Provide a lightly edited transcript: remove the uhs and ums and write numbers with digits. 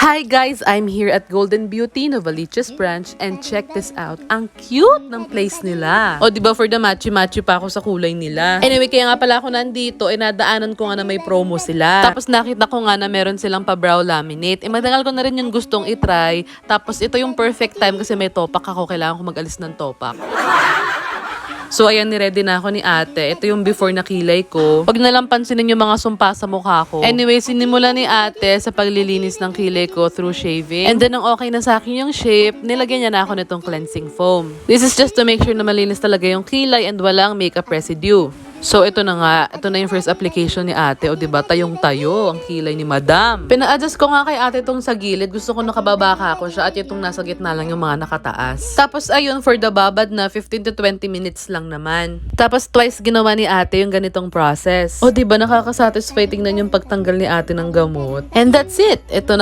Hi guys! I'm here at Golden Beauty, Novaliches branch, and check this out. Ang cute ng place nila. O diba for the matchy-matchy pa ako sa kulay nila. Anyway, kaya nga pala ako nandito, nadaanan ko nga na may promo sila. Tapos nakita ko nga na meron silang pa-brow laminate. Matagal ko na rin yung gustong itry. Tapos ito yung perfect time kasi may topak ako. Kailangan ko mag-alis ng topak. So, ayan, niready na ako ni ate. Ito yung before na kilay ko. Pag nalampansin ninyo mga sumpa sa mukha ko. Anyway, sinimula ni ate sa paglilinis ng kilay ko through shaving. And then, nung okay na sa akin yung shape, nilagyan niya na ako nitong cleansing foam. This is just to make sure na malinis talaga yung kilay and walang makeup residue. So, ito na nga. Ito na yung first application ni ate. O, diba? Tayong-tayo ang kilay ni madam. Pina-adjust ko nga kay ate itong sa gilid. Gusto ko nakababaka ko siya at itong nasa gitna lang yung mga nakataas. Tapos, ayun, for the babad na 15 to 20 minutes lang naman. Tapos, twice ginawa ni ate yung ganitong process. O, diba? Nakakasatisfy tingnan yung pagtanggal ni ate ng gamot. And that's it. Ito,